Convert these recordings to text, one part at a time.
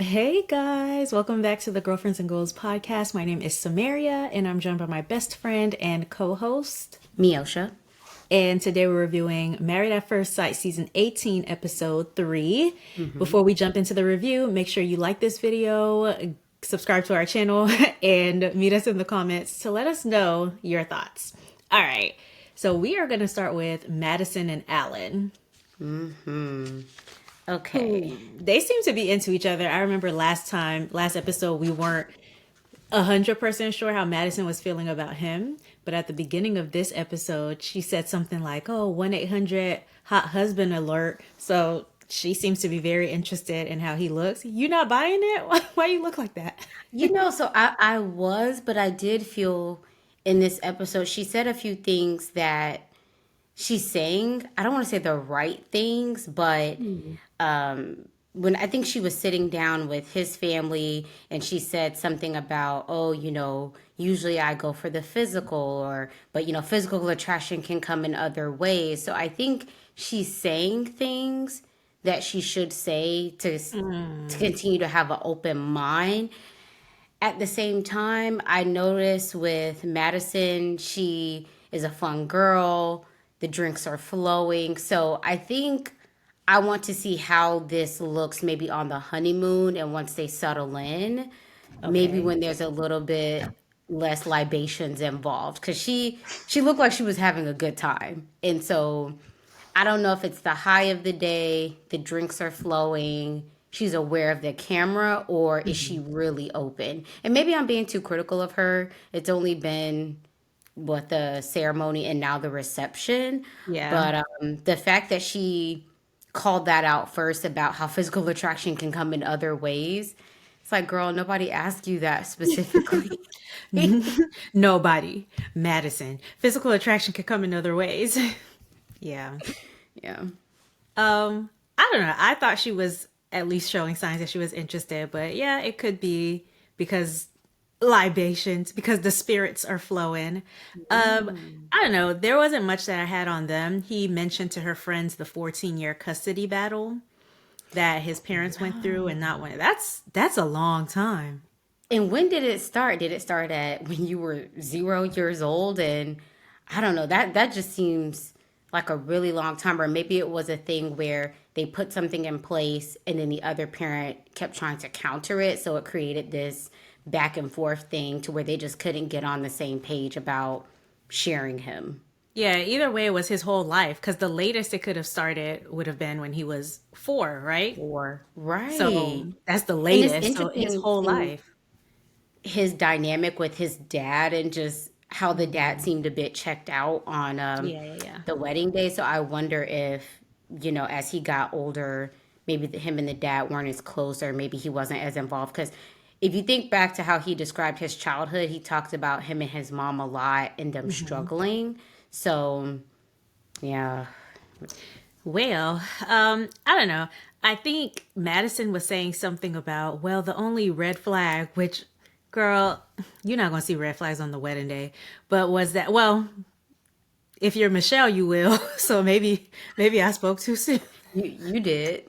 Hey guys, welcome back to the Girlfriends and Goals podcast. My name is Samaria and I'm joined by my best friend and co host. Miosha. And today we're reviewing Married at First Sight Season 18, Episode 3. Mm-hmm. Before we jump into the review, make sure you like this video, subscribe to our channel, and meet us in the comments to let us know your thoughts. All right, so we are going to start with Madison and Allan. Mm-hmm. Okay. Who they seem to be into each other. I remember last episode, we weren't 100% sure how Madison was feeling about him. But at the beginning of this episode, she said something like, oh, 1-800 hot husband alert. So she seems to be very interested in how he looks. You not buying it? Why you look like that? So I was, but I did feel in this episode, she said a few things that she's saying. I don't want to say the right things, but when I think she was sitting down with his family and she said something about, oh, usually I go for the physical but physical attraction can come in other ways. So I think she's saying things that she should say to continue to have an open mind. At the same time, I noticed with Madison, she is a fun girl. The drinks are flowing. So I think I want to see how this looks maybe on the honeymoon and once they settle in, maybe Okay. when there's a little bit less libations involved. Because she looked like she was having a good time. And so I don't know if it's the high of the day, the drinks are flowing, she's aware of the camera, or is she really open? And maybe I'm being too critical of her. It's only been what the ceremony and now the reception. Yeah. But the fact that she called that out first about how physical attraction can come in other ways, it's like, girl, nobody asked you that specifically. Nobody. Madison. Physical attraction can come in other ways. Yeah. Yeah. I don't know. I thought she was at least showing signs that she was interested, but yeah, it could be because libations, because the spirits are flowing. I don't know. There wasn't much that I had on them. He mentioned to her friends the 14-year custody battle that his parents went through and not one. That's a long time. And when did it start? Did it start at when you were 0 years old? And I don't know, that just seems like a really long time. Or maybe it was a thing where they put something in place and then the other parent kept trying to counter it. So it created this back and forth thing to where they just couldn't get on the same page about sharing him. Yeah, either way, it was his whole life because the latest it could have started would have been when he was 4, right? Or, right. So that's the And it's latest. So his interesting whole seeing life. his dynamic with his dad and just how the dad seemed a bit checked out on Yeah, yeah, yeah. the wedding day. So I wonder if, as he got older, maybe him and the dad weren't as close or maybe he wasn't as involved. Because if you think back to how he described his childhood, he talked about him and his mom a lot and them struggling. So, yeah. Well, I don't know. I think Madison was saying something about, well, the only red flag, which, girl, you're not going to see red flags on the wedding day, but was that, well, if you're Michelle, you will. So maybe I spoke too soon. You did.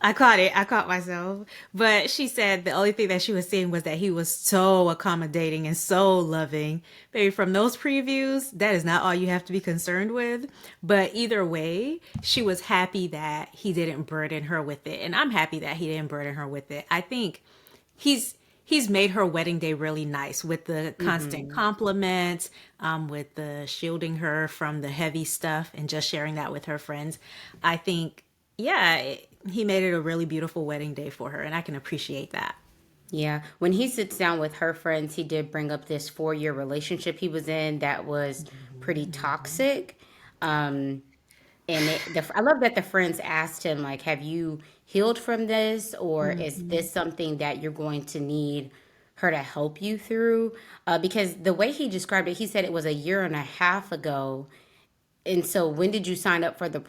I caught it. I caught myself. But she said the only thing that she was seeing was that he was so accommodating and so loving. Baby, from those previews, that is not all you have to be concerned with. But either way, she was happy that he didn't burden her with it. And I'm happy that he didn't burden her with it. I think he's made her wedding day really nice with the constant compliments, with the shielding her from the heavy stuff and just sharing that with her friends. I think, yeah, he made it a really beautiful wedding day for her, and I can appreciate that. Yeah. When he sits down with her friends, he did bring up this 4-year relationship he was in that was pretty toxic. Um, and I love that the friends asked him, like, have you healed from this? Or is this something that you're going to need her to help you through? Because the way he described it, he said it was a year and a half ago. And so when did you sign up for the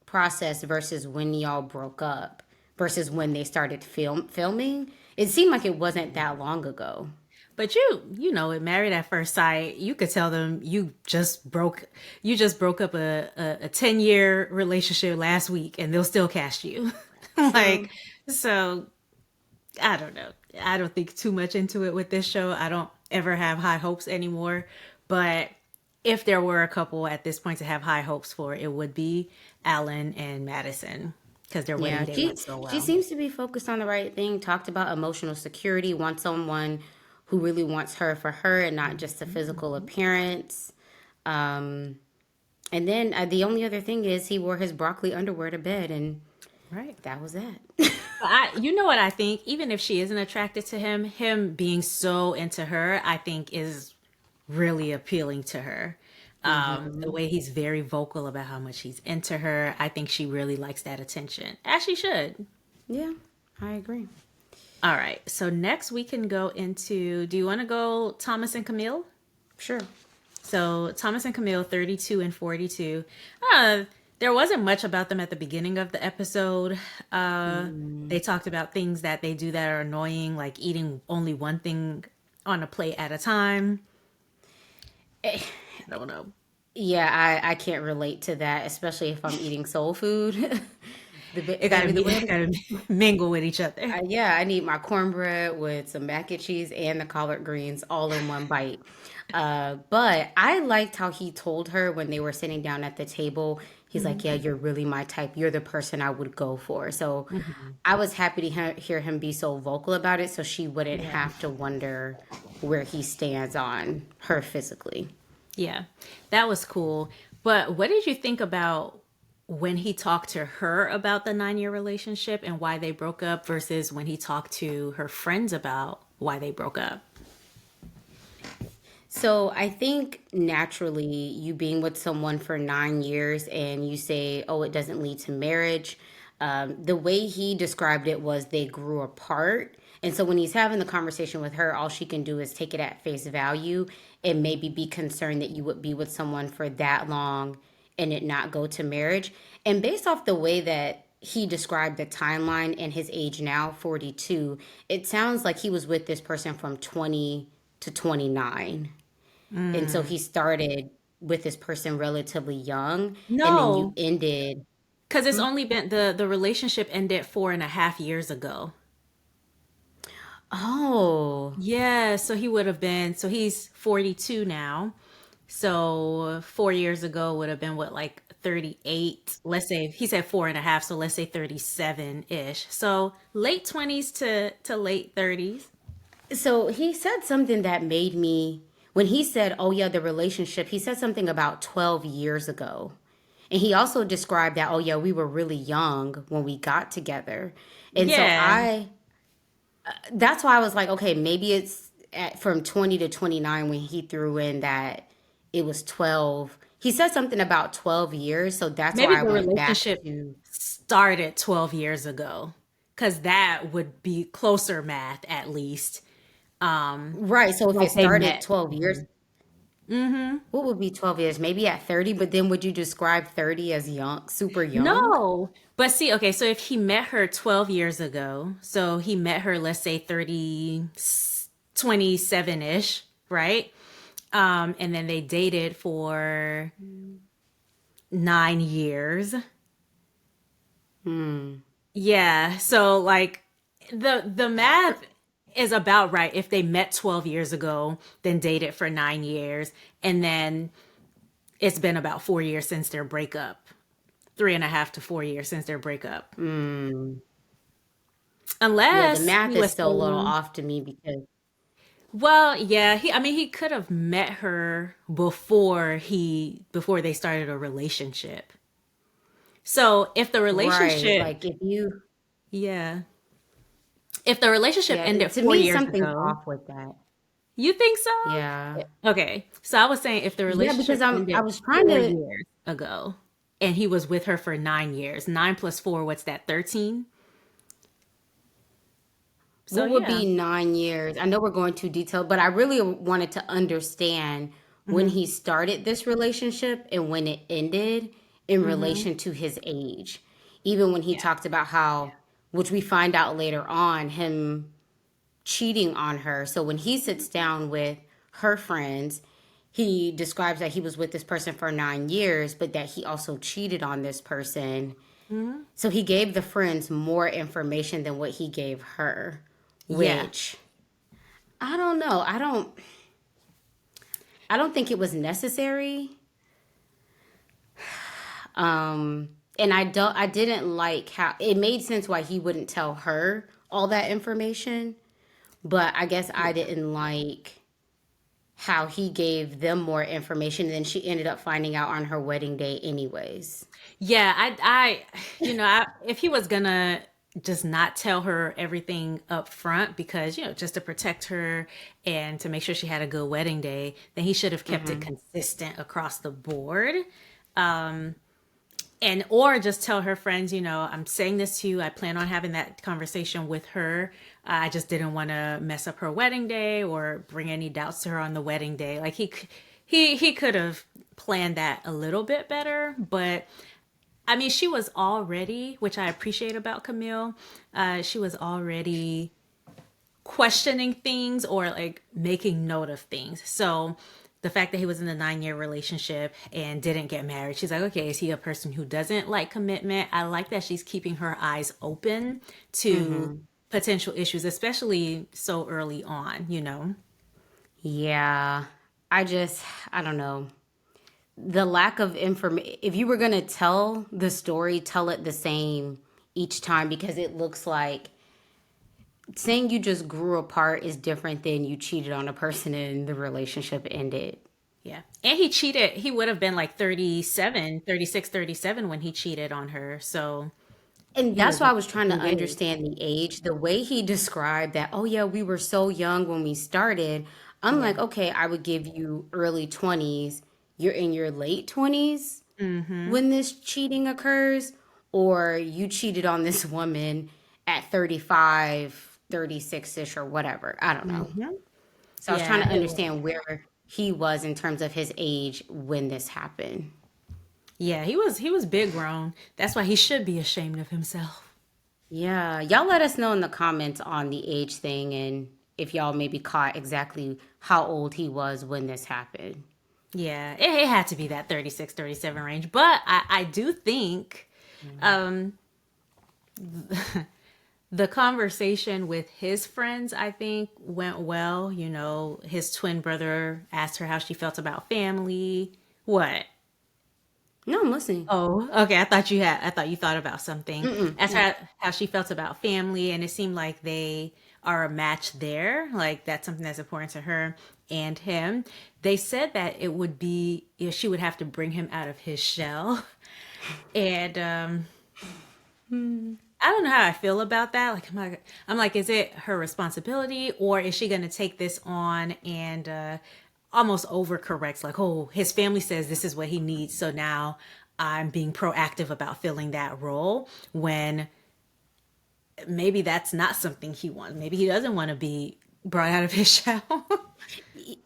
process versus when y'all broke up versus when they started filming? It seemed like it wasn't that long ago. But you know, with Married at First Sight, you could tell them you just broke up a 10-year relationship last week and they'll still cast you. Like, True. so I don't know. I don't think too much into it with this show. I don't ever have high hopes anymore. But if there were a couple at this point to have high hopes for, it would be Alan and Madison because their wedding Yeah, day she went so she well. seems to be focused on the right thing. Talked about emotional security, wants someone who really wants her for her and not just a physical appearance. Um, and then the only other thing is he wore his broccoli underwear to bed, and Right. that was that. But you know what I think? Even if she isn't attracted to him, him being so into her, I think is really appealing to her. The Hmm. way he's very vocal about how much he's into her, I think she really likes that attention, as she should. Yeah, I agree. All right, so next we can go into. Do you want to go Thomas and Camille? Sure. So Thomas and Camille, 32 and 42. There wasn't much about them at the beginning of the episode. They talked about things that they do that are annoying, like eating only one thing on a plate at a time. Eh, I don't know. Yeah, I can't relate to that, especially if I'm eating soul food. It gotta Baby, the be, way it gotta mingle with each other. yeah, I need my cornbread with some mac and cheese and the collard greens all in one bite. But I liked how he told her when they were sitting down at the table. He's like, "Yeah, you're really my type. You're the person I would go for." So Hmm. I was happy to hear him be so vocal about it, so she wouldn't Yeah. have to wonder where he stands on her physically. Yeah, that was cool. But what did you think about when he talked to her about the 9-year relationship and why they broke up versus when he talked to her friends about why they broke up? So I think naturally, you being with someone for 9 years and you say, "Oh, it doesn't lead to marriage." The way he described it was they grew apart. And so when he's having the conversation with her, all she can do is take it at face value and maybe be concerned that you would be with someone for that long and it not go to marriage. And based off the way that he described the timeline and his age now, 42, it sounds like he was with this person from 20 to 29. And so Mm. he started with this person relatively young, and then you No, ended. because it's Hmm? only been the relationship ended 4.5 years ago. Oh, Yeah, so he would have been, so he's 42 now. So 4 years ago would have been what, like 38? Let's say he said 4.5, so let's say 37-ish. So late 20s to late 30s. so he said something that made me, when he said, "Oh, yeah, the relationship," he said something about 12 years ago. And he also described that, "Oh, yeah, we were really young when we got together." And so Yeah. that's why I was like, okay, maybe it's from 20 to 29 when he threw in that it was 12. He said something about 12 years. So that's Maybe why I the went back relationship to, started 12 years ago because that would be closer math at least. right. So if Like it they started met. 12 years, Hmm. what would be 12 years? Maybe at 30, but then would you describe 30 as young, super young? No. But see, okay, so if he met her 12 years ago, so he met her, let's say 30, 27-ish, right? And then they dated for 9 years. Hmm. Yeah, so like the math is about right. If they met 12 years ago, then dated for 9 years, and then it's been about 4 years since their breakup. 3.5 to 4 years since their breakup. Hmm. Yeah, the Unless he math is was still a little saying, off to me because, well, yeah, I mean, he could have met her before they started a relationship. So if the right, relationship, like if you, yeah, if the relationship yeah, ended to four me, years something's ago, off with that. you think so? Yeah. Okay, so I was saying if the Yeah, because relationship I ended was trying four to. years ago, and he was with her for 9 years, 9 plus 4, what's that? 13. So What would yeah. be 9 years? I know we're going too detailed, but I really wanted to understand when Hmm. he started this relationship and when it ended in Hmm. relation to his age. Even when he Yeah. talked about how, which we find out later on, him cheating on her. So when he sits down with her friends, he describes that he was with this person for 9 years, but that he also cheated on this person. Mhm. So he gave the friends more information than what he gave her, Yeah. which I don't know. I don't think it was necessary. And I didn't like how it made sense why he wouldn't tell her all that information, but I guess I didn't like how he gave them more information than she ended up finding out on her wedding day anyways. Yeah, if he was gonna just not tell her everything up front because, just to protect her and to make sure she had a good wedding day, then he should have kept it Hmm. consistent across the board. And or just tell her friends, I'm saying this to you. I plan on having that conversation with her. I just didn't want to mess up her wedding day or bring any doubts to her on the wedding day. Like he could have planned that a little bit better, but I mean, she was already, which I appreciate about Camille, she was already questioning things or like making note of things. So the fact that he was in a 9 year relationship and didn't get married, she's like, okay, is he a person who doesn't like commitment? I like that she's keeping her eyes open to Hmm. potential issues, especially so early on. Yeah. I just, I don't know. The lack of information, if you were going to tell the story, tell it the same each time because it looks like saying you just grew apart is different than you cheated on a person and the relationship ended. Yeah. And he cheated. He would have been like 37, 36, 37 when he cheated on her. So And he that's was why I was trying to engaged. understand the age. The way he described that, oh, yeah, we were so young when we started. I'm Yeah. like, okay, I would give you early 20s. You're in your late 20s Mm-hmm. when this cheating occurs, or you cheated on this woman at 35, 36 ish, or whatever. I don't know. Mm-hmm. So I was trying Yeah. to understand where he was in terms of his age when this happened. Yeah, he was big grown. That's why he should be ashamed of himself. Yeah, y'all let us know in the comments on the age thing and if y'all maybe caught exactly how old he was when this happened. Yeah, it had to be that 36, 37 range. But I do think um, the conversation with his friends, I think, went well. His twin brother asked her how she felt about family. What? No, I'm listening. Oh, okay. I thought you thought about something. Mm-mm, Asked no. her how she felt about family, and it seemed like they are a match there. Like that's something that's important to her and him. They said that it would be, she would have to bring him out of his shell. And I don't know how I feel about that. Like I'm like, is it her responsibility or is she gonna take this on and almost overcorrects? Like, oh, his family says this is what he needs, so now I'm being proactive about filling that role when maybe that's not something he wants. Maybe he doesn't want to be brought out of his shell.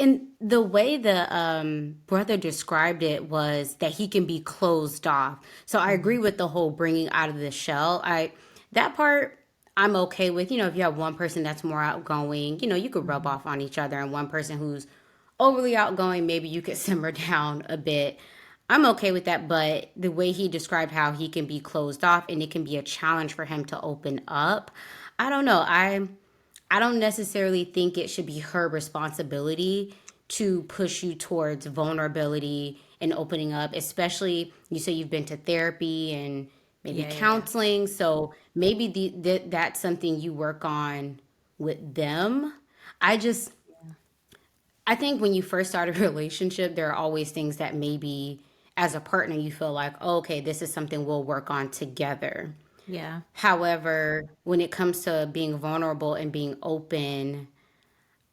And the way the brother described it was that he can be closed off. So I agree with the whole bringing out of the shell. That part I'm okay with. If you have one person that's more outgoing, you could rub off on each other, and one person who's overly outgoing, maybe you could simmer down a bit. I'm okay with that, but the way he described how he can be closed off and it can be a challenge for him to open up, I don't know. I don't necessarily think it should be her responsibility to push you towards vulnerability and opening up, especially you say you've been to therapy and maybe Yeah, yeah, counseling. So maybe that's something you work on with them. I just, I think when you first start a relationship, there are always things that maybe as a partner you feel like, oh, okay, this is something we'll work on together. yeah. However, when it comes to being vulnerable and being open,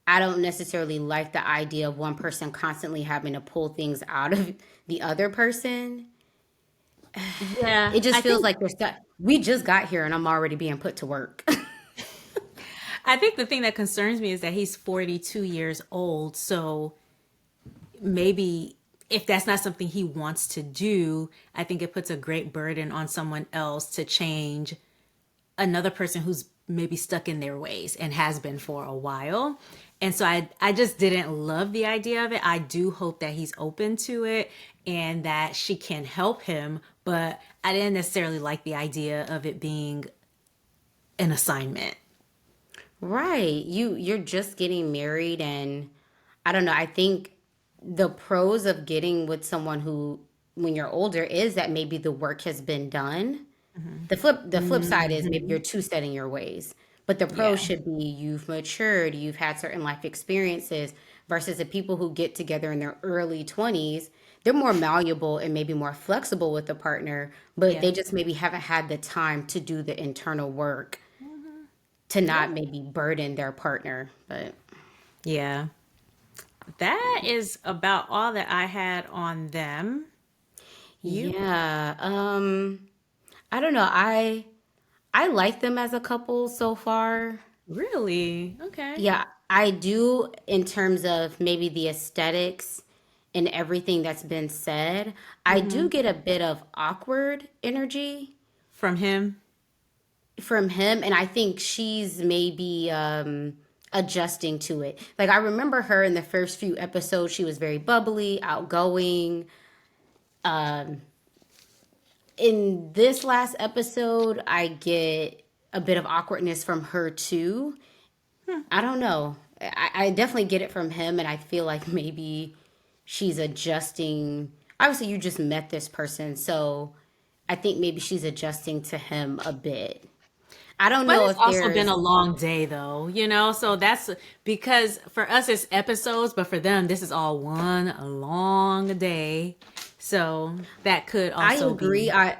I don't necessarily like the idea of one person constantly having to pull things out of the other person. Yeah, It just I feels think like we just got here and I'm already being put to work. I think the thing that concerns me is that he's 42 years old, so maybe if that's not something he wants to do, I think it puts a great burden on someone else to change another person who's maybe stuck in their ways and has been for a while. And so I just didn't love the idea of it. I do hope that he's open to it and that she can help him, but I didn't necessarily like the idea of it being an assignment. Right. You're just getting married, and I don't know, I think the pros of getting with someone who when you're older is that maybe the work has been done. The flip side is maybe Hmm. you're too set in your ways. But the pros Yeah. should be you've matured, you've had certain life experiences versus the people who get together in their early 20s. They're more malleable and maybe more flexible with the partner, but Yeah. they just maybe haven't had the time to do the internal work Hmm. to Yeah. not maybe burden their partner. But Yeah. That is about all that I had on them. You? yeah, I don't know. I like them as a couple so far. Really? Okay. Yeah, I do in terms of maybe the aesthetics and everything that's been said. I Hmm. do get a bit of awkward energy From him? from him, and I think she's maybe adjusting to it. Like I remember her in the first few episodes, she was very bubbly, outgoing. In this last episode, I get a bit of awkwardness from her too. I don't know. I definitely get it from him, and I feel like maybe she's adjusting. Obviously, you just met this person, so I think maybe she's adjusting to him a bit. I don't But know it's if also been there's. a long day though, so that's because for us it's episodes, but for them this is all one long day. So that could I also agree. be. I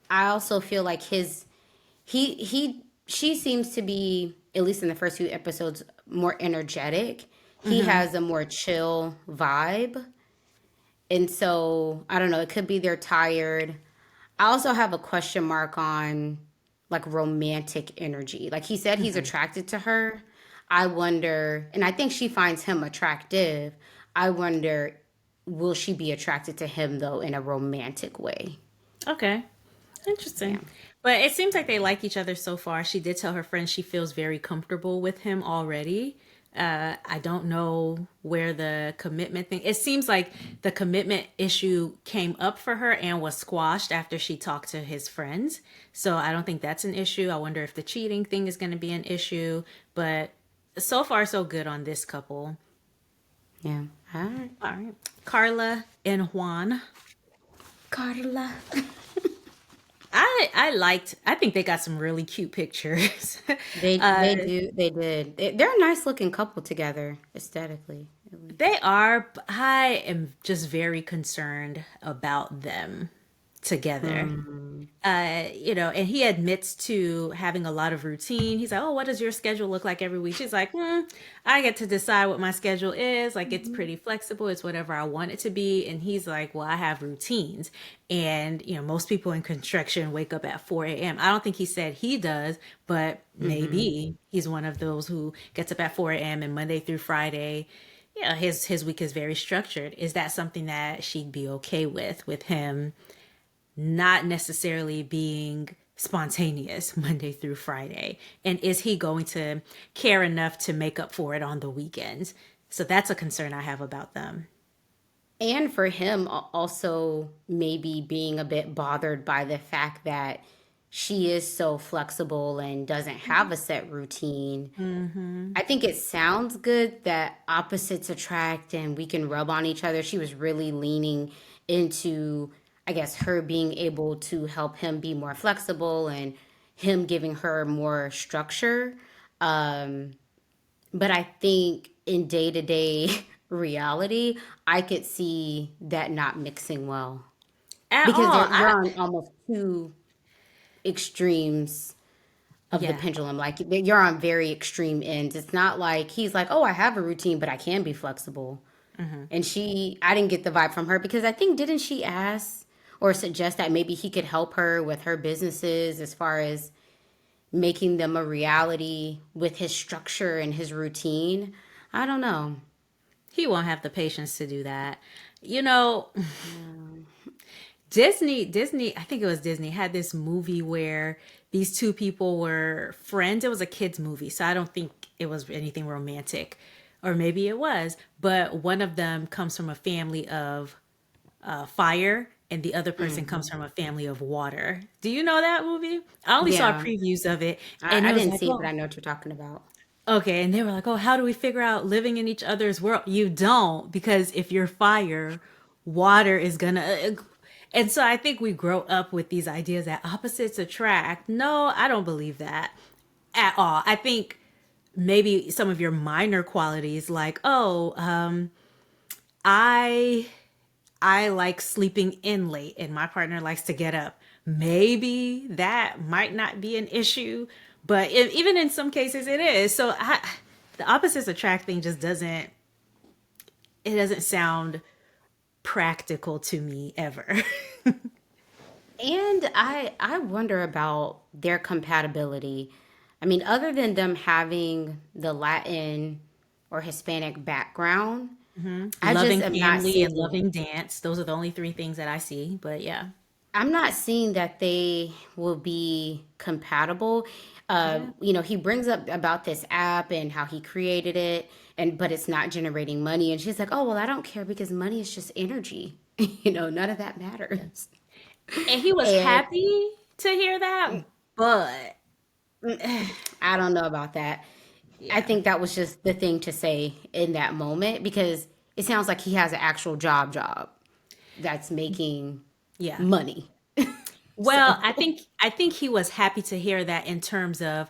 also feel like she seems to be, at least in the first few episodes, more energetic. He Hmm. has a more chill vibe. And so I don't know, it could be they're tired. I also have a question mark on like romantic energy. Like he said he's Hmm. attracted to her. I wonder, and I think she finds him attractive. I wonder, will she be attracted to him though in a romantic way? Okay. Yeah. Interesting. But it seems like they like each other so far. She did tell her friend she feels very comfortable with him already. I don't know where the commitment thing. It seems like the commitment issue came up for her and was squashed after she talked to his friends. So I don't think that's an issue. I wonder if the cheating thing is going to be an issue. But so far, so good on this couple. Yeah. All right. All right. Carla and Juan. Carla. I think they got some really cute pictures. They do they did. They're a nice looking couple together aesthetically, at least. They are. I am just very concerned about them together. Hmm. And he admits to having a lot of routine. He's like, "Oh, what does your schedule look like every week?" She's like, I get to decide what my schedule is. Like, it's pretty flexible. It's whatever I want it to be." And he's like, "Well, I have routines." And, most people in construction wake up at 4 a.m. I don't think he said he does, but Hmm. maybe he's one of those who gets up at 4 a.m. and Monday through Friday, yeah, his week is very structured. Is that something that she'd be okay with him not necessarily being spontaneous Monday through Friday? And is he going to care enough to make up for it on the weekends? So that's a concern I have about them. And for him also maybe being a bit bothered by the fact that she is so flexible and doesn't have a set routine. Mm-hmm. I think it sounds good that opposites attract and we can rub on each other. She was really leaning into, I guess, her being able to help him be more flexible and him giving her more structure. Um, but I think in day to day reality, I could see that not mixing well At because all. you're on almost two extremes of the Yeah. pendulum. Like you're on very extreme ends. It's not like he's like, oh, I have a routine, but I can be flexible. Mm-hmm. And I didn't get the vibe from her because I think, didn't she ask or suggest that maybe he could help her with her businesses as far as making them a reality with his structure and his routine? I don't know. He won't have the patience to do that. You know, Yeah. Disney, I think it was Disney, had this movie where these two people were friends. It was a kids movie, so I don't think it was anything romantic, or maybe it was. But one of them comes from a family of fire, and the other person comes Hmm. from a family of water. Do you know that movie? I only saw Yeah. previews of it, and I it was didn't like, see it, but oh, I know what you're talking about. okay. And they were like, oh, how do we figure out living in each other's world? You don't, because if you're fire, water is gonna. And so I think we grow up with these ideas that opposites attract. No, I don't believe that at all. I think maybe some of your minor qualities, like, oh, I I like sleeping in late and my partner likes to get up. Maybe that might not be an issue, but even in some cases it is. So the opposites attract thing just doesn't, it doesn't sound practical to me ever. And I wonder about their compatibility. I mean, other than them having the Latin or Hispanic background, I just Loving am not family and seeing loving dance. Those are the only three things that I see. But yeah. I'm not seeing that they will be compatible. Yeah. He brings up about this app and how he created it, and but it's not generating money. And she's like, "Oh well, I don't care because money is just energy. None of that matters." And he was And happy to hear that, but I don't know about that. I yeah. think that was just the thing to say in that moment because it sounds like he has an actual job that's making Yeah. money. Well, I So, think I think he was happy to hear that in terms of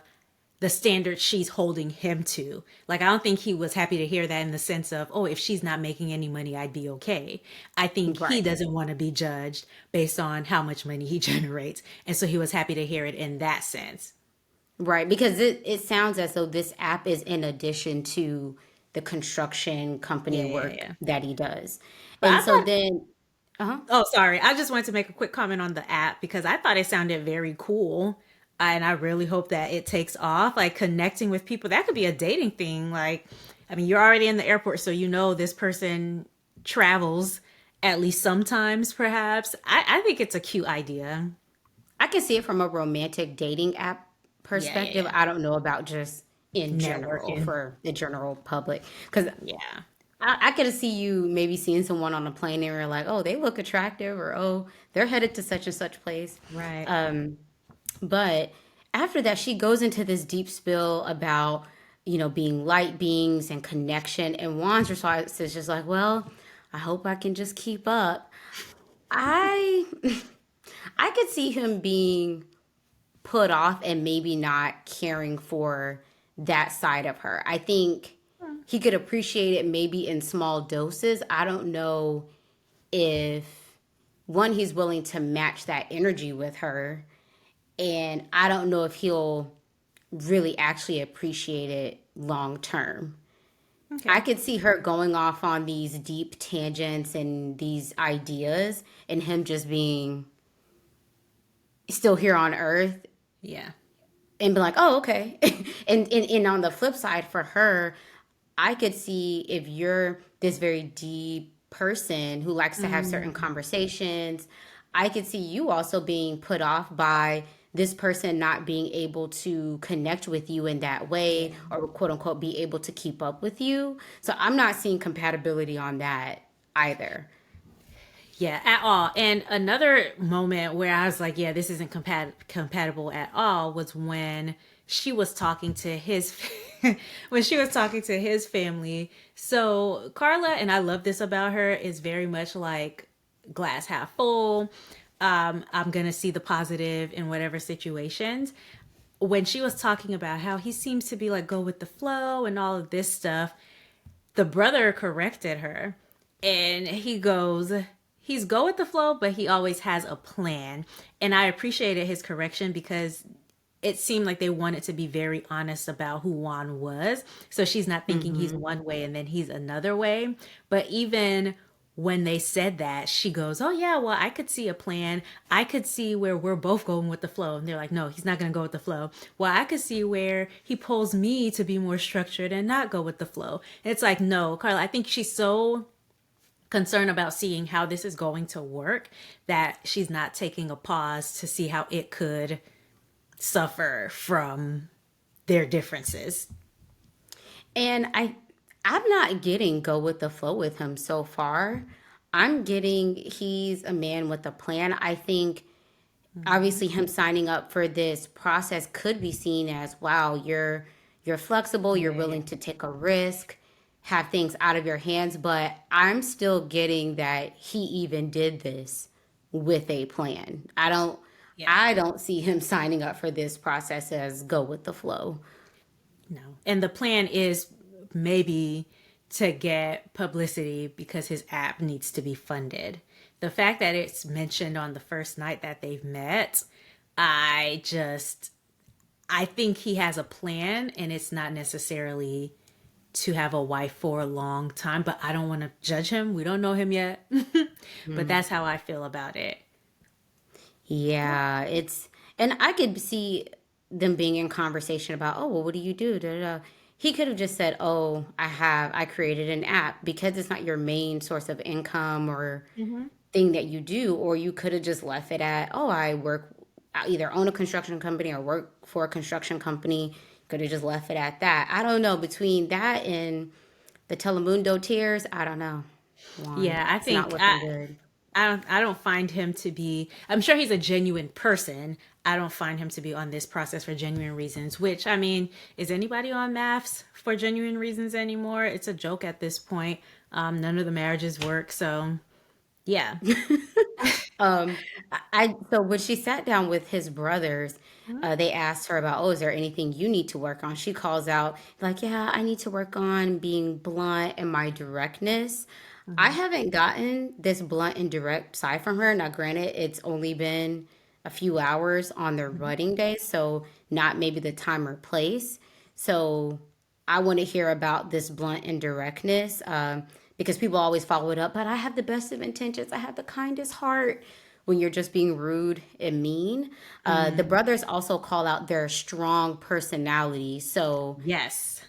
the standard she's holding him to. Like I don't think he was happy to hear that in the sense of, oh, if she's not making any money, I'd be okay. I think he right. doesn't want to be judged based on how much money he generates. And so he was happy to hear it in that sense. Right, because it sounds as though this app is in addition to the construction company Yeah, yeah, work yeah. that he does. But And I so thought, then, uh-huh. oh, sorry. I just wanted to make a quick comment on the app because I thought it sounded very cool. And I really hope that it takes off. Like connecting with people, that could be a dating thing. Like, I mean, you're already in the airport, so you know this person travels at least sometimes, perhaps. I think it's a cute idea. I can see it from a romantic dating app Yeah, yeah, perspective. yeah. I don't know about just in general Networking. for the general public. Because Yeah. I could see you maybe seeing someone on a plane and you're like, oh, they look attractive, or oh, they're headed to such and such place. Right. But after that, she goes into this deep spill about, being light beings and connection. And Juan's response is just like, well, I hope I can just keep up. I I could see him being put off and maybe not caring for that side of her. I think he could appreciate it maybe in small doses. I don't know if one, he's willing to match that energy with her. And I don't know if he'll really actually appreciate it long term. I Okay. could see her going off on these deep tangents and these ideas and him just being still here on earth Yeah. and be like, oh, okay. And on the flip side for her, I could see if you're this very deep person who likes to have certain Mm, conversations, I could see you also being put off by this person not being able to connect with you in that way yeah. or quote unquote be able to keep up with you. So I'm not seeing compatibility on that either. Yeah, at all. And another moment where I was like, yeah, this isn't compatible at all was when she was talking to his when she was talking to his family. So Carla, and I love this about her, is very much like glass half full. I'm gonna see the positive in whatever situations. When she was talking about how he seems to be like go with the flow and all of this stuff, the brother corrected her and he's go with the flow, but he always has a plan. And I appreciated his correction because it seemed like they wanted to be very honest about who Juan was. So she's not thinking he's Hmm. one way and then he's another way. But even when they said that, she goes, oh, yeah, well, I could see a plan. I could see where we're both going with the flow. And they're like, no, he's not going to go with the flow. Well, I could see where he pulls me to be more structured and not go with the flow. It's like, no, Carla, I think she's so concerned about seeing how this is going to work that she's not taking a pause to see how it could suffer from their differences. And I'm not getting go with the flow with him so far. I'm getting he's a man with a plan. I think Mm-hmm. obviously him signing up for this process could be seen as wow, you're flexible, you're Yeah. willing to take a risk, have things out of your hands, but I'm still getting that he even did this with a plan. Yeah. I don't see him signing up for this process as go with the flow. No. And the plan is maybe to get publicity because his app needs to be funded. The fact that it's mentioned on the first night that they've met, I just I think he has a plan and it's not necessarily to have a wife for a long time, but I don't want to judge him. We don't know him yet. But that's how I feel about it. Yeah, it's and I could see them being in conversation about, oh, well, what do you do? Da, da, da. He could have just said, oh, I created an app because it's not your main source of income or Mm-hmm. thing that you do, or you could have just left it at, oh, I either own a construction company or work for a construction company. Could have just left it at that. I don't know. Between that and the Telemundo tears, I don't know. Juan, Yeah, I it's not think looking good. I don't find him to be, I'm sure he's a genuine person. I don't find him to be on this process for genuine reasons, which I mean, is anybody on MAFS for genuine reasons anymore? It's a joke at this point. None of the marriages work, so yeah. Um, so when she sat down with his brothers, Mhm. they asked her about, oh, is there anything you need to work on? She calls out like, yeah, I need to work on being blunt and my directness. I Mhm. haven't gotten this blunt and direct side from her. Now, granted, it's only been a few hours on their Mhm. wedding day, so not maybe the time or place. So I want to hear about this blunt and directness because people always follow it up. But I have the best of intentions. I have the kindest heart when you're just being rude and mean. The Mm, brothers also call out their strong personality. So yes.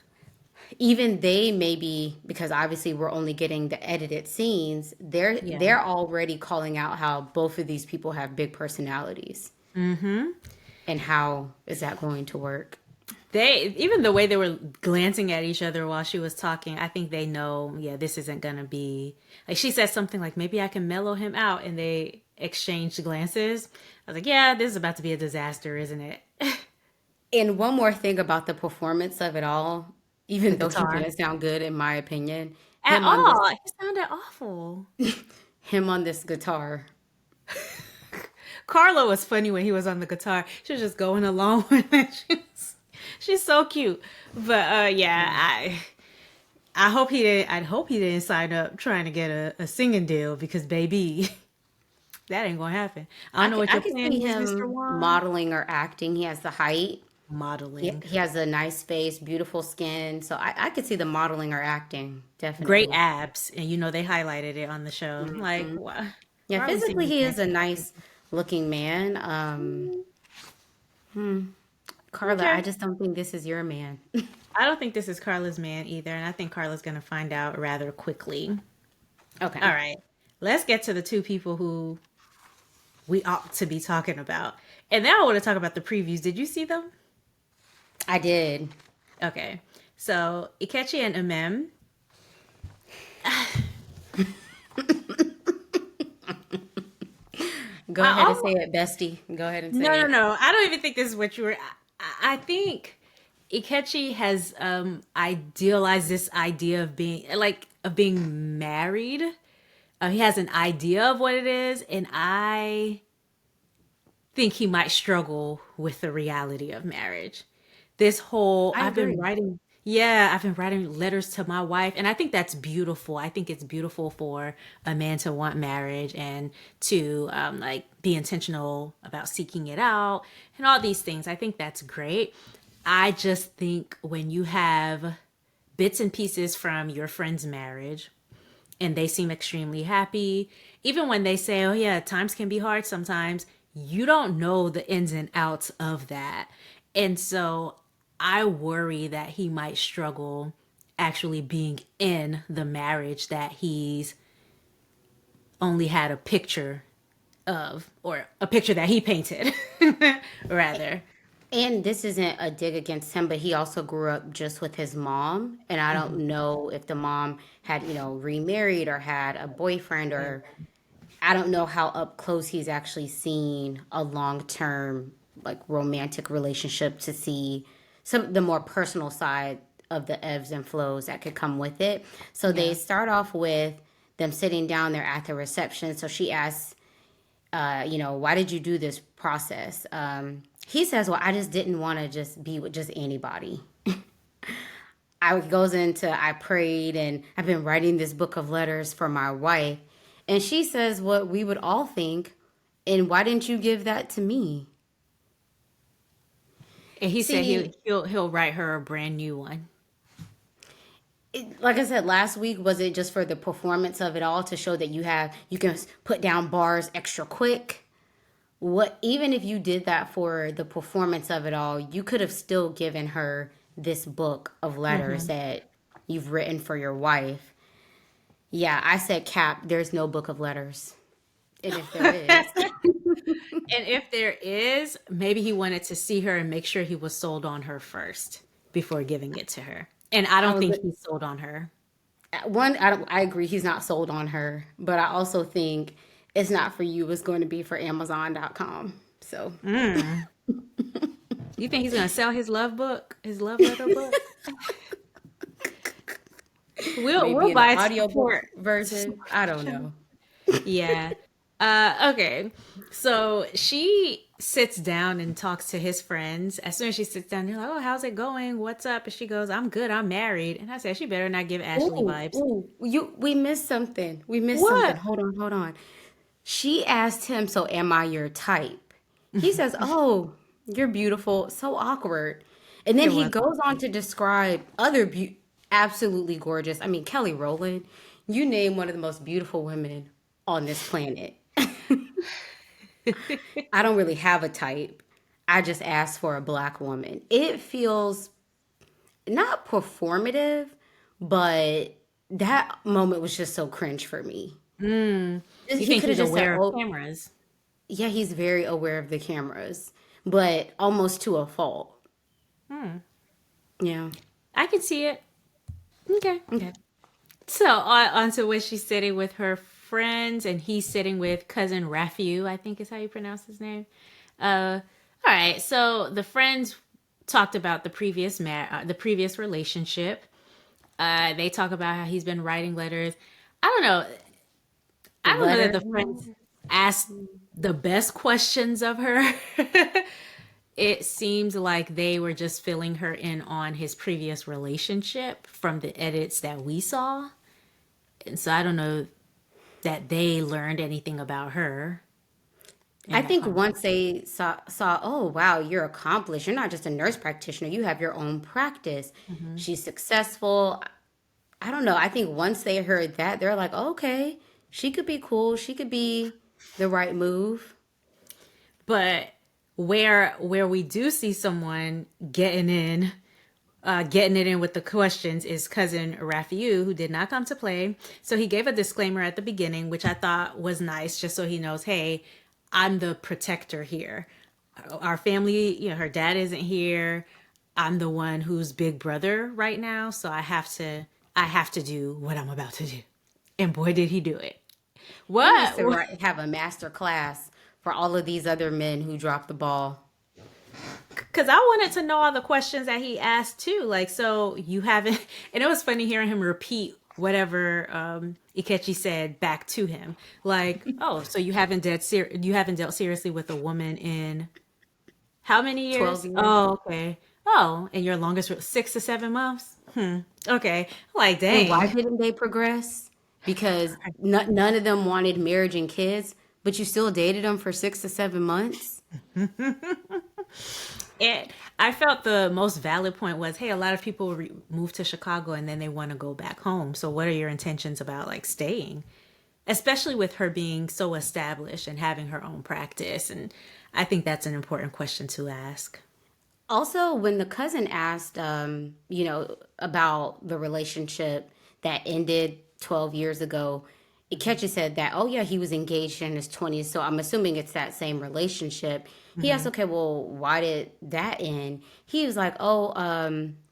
even they maybe because obviously we're only getting the edited scenes, Yeah. they're already calling out how both of these people have big personalities Mm-hmm. and how is that going to work? They, even the way they were glancing at each other while she was talking, I think they know, yeah, this isn't gonna be like she said something like maybe I can mellow him out and they exchanged glances. I was like, yeah, this is about to be a disaster, isn't it? And one more thing about the performance of it all, The even though he guitar. didn't sound good in my opinion, At him on this all. He sounded awful. him on this guitar. Carla was funny when he was on the guitar. She was just going along with it. She's so cute. But yeah, I hope he didn't I hope he didn't sign up trying to get a singing deal because baby, that ain't gonna happen. I don't know what I your could plan see is, Mr. him Juan. modeling or acting. He has the height. Modeling. He has a nice face, beautiful skin. So I could see the modeling or acting, Great definitely. abs. And you know they highlighted it on the show. Like, Mhm. why Yeah, are we seeing physically this he man? is a nice looking man. Carla, Okay. I just don't think this is your man. I don't think this is Carla's man either, and I think Carla's gonna find out rather quickly. All Okay. right. Let's get to the two people who we ought to be talking about. And now I want to talk about the previews. Did you see them? I did. Okay. So Ikechi and Emem. Go I ahead and say almost, it, bestie. Go ahead and no, say no, it. no. I don't even think this is what you were. I think Ikechi has idealized this idea of being of being married. He has an idea of what it is, and I think he might struggle with the reality of marriage. This whole I agree. I've been writing letters to my wife, and I think that's beautiful. I think it's beautiful for a man to want marriage and to like be intentional about seeking it out and all these things. I think that's great. I just think when you have bits and pieces from your friend's marriage and they seem extremely happy. Even when they say, oh, yeah, times can be hard sometimes, you don't know the ins and outs of that. And so I worry that he might struggle actually being in the marriage that he's only had a picture of, or a picture that he painted, rather. And this isn't a dig against him, but he also grew up just with his mom. And I don't Mhm. know if the mom had, remarried or had a boyfriend, Yeah. or I don't know how up close he's actually seen a long term, like romantic relationship to see some the more personal side of the ebbs and flows that could come with it. So they Yeah. start off with them sitting down there at the reception. So she asks, why did you do this process? He says, well, I just didn't want to just be with just anybody. I goes into I prayed and I've been writing this book of letters for my wife. And she says what we would all think, and why didn't you give that to me? And he said See, he'll write her a brand new one. like I said last week, was it just for the performance of it all to show that you can put down bars extra quick? What even if you did that for the performance of it all, you could have still given her this book of letters Hmm. that you've written for your wife. Yeah, I said Cap, there's no book of letters. And if there is, And if there is, maybe he wanted to see her and make sure he was sold on her first before giving it to her. And I I don't was think he's sold on her. one. I agree he's not sold on her, but I also think it's not for you. It's going to be for Amazon.com. So Mm. You think he's gonna sell his love book, his love letter book? We'll maybe in the buy audiobook support. version. I don't know. Yeah. Okay. So she sits down and talks to his friends. As soon as she sits down, they're like, "Oh, how's it going? What's up?" And she goes, "I'm good. I'm married." And I said, "She better not give Ashley Ooh, vibes." ooh, we missed something. We missed something. What? Hold on. She asked him, "So am I your type?" He says, "Oh, you're beautiful." So awkward. And then It he was goes on awkward. to describe other absolutely gorgeous. I mean, Kelly Rowland, you name one of the most beautiful women on this planet. I don't really have a type. I just asked for a black woman. It feels not performative, but that moment was just so cringe for me. Mm. You He think could have he's just said, aware of "Oh, cameras? yeah, he's very aware of the cameras, but almost to a fault." Hmm. Yeah. I can see it. Okay. Okay. So on to where she's sitting with her friends, and he's sitting with cousin Raphael, I think is how you pronounce his name. All right. So the friends talked about the previous relationship. They talk about how he's been writing letters. I don't know. I don't know that Letter. the friends asked the best questions of her. It seems like they were just filling her in on his previous relationship from the edits that we saw. And so I don't know that they learned anything about her in I that think conversation. once they saw, oh wow, you're accomplished. You're not just a nurse practitioner. You have your own practice. Hmm. She's successful. I don't know. I think once they heard that, they're like, okay, she could be cool. She could be the right move. But where we do see someone getting it in with the questions is cousin Raphael, who did not come to play. So he gave a disclaimer at the beginning, which I thought was nice, just so he knows, hey, I'm the protector here. Our family, her dad isn't here. I'm the one who's big brother right now, so I have to do what I'm about to do. And boy, did he do it. He needs What? to have a master class for all of these other men who dropped the ball. Because I wanted to know all the questions that he asked too. Like, so you haven't, and it was funny hearing him repeat whatever Ikechi said back to him. Like, oh, so you haven't dealt seriously with a woman in how many 12 years? years. Oh, okay. Oh, and your longest 6 to 7 months. Okay. Like, And why dang. didn't they progress? Because none of them wanted marriage and kids, but you still dated them for 6 to 7 months. And I felt the most valid point was, hey, a lot of people move to Chicago and then they want to go back home. So what are your intentions about like staying? Especially with her being so established and having her own practice. And I think that's an important question to ask. Also, when the cousin asked, about the relationship that ended 12 years ago, Ketchy said that, oh yeah, he was engaged in his 20s, so I'm assuming it's that same relationship. He asked, Hmm. okay, well, why did that end? He was like, oh,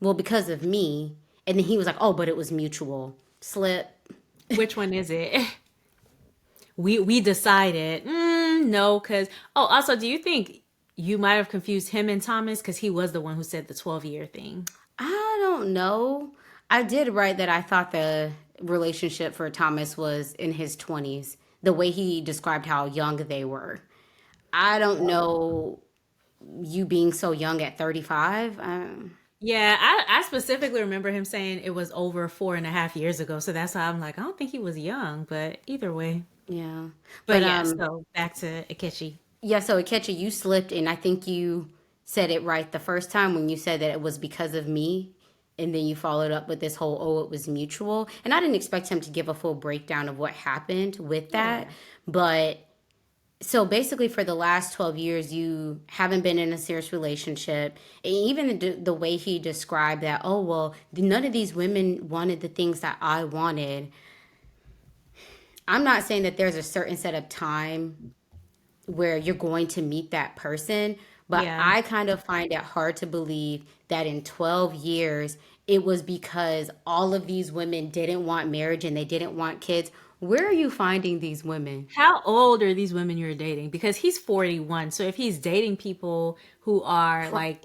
well, because of me. And then he was like, oh, but it was mutual. Slip. Which one is it? We decided no, because also, do you think you might have confused him and Thomas because he was the one who said the 12-year thing? I don't know. I did write that I thought the relationship for Thomas was in his 20s, the way he described how young they were. I don't know, you being so young at 35. Yeah, I specifically remember him saying it was over 4.5 years ago, so that's why I'm like, I don't think he was young, but either way. Yeah. But But yeah, so back to Akechi. yeah, so Akechi, you slipped, and I think you said it right the first time when you said that it was because of me. And then you followed up with this whole, oh, it was mutual. And I didn't expect him to give a full breakdown of what happened with that. Yeah. But so basically, for the last 12 years, you haven't been in a serious relationship. And even the way he described that, oh, well, none of these women wanted the things that I wanted. I'm not saying that there's a certain set of time where you're going to meet that person. But Yeah. I kind of find it hard to believe that in 12 years, it was because all of these women didn't want marriage and they didn't want kids. Where are you finding these women? How old are these women you're dating? Because he's 41. So if he's dating people who are Pri- like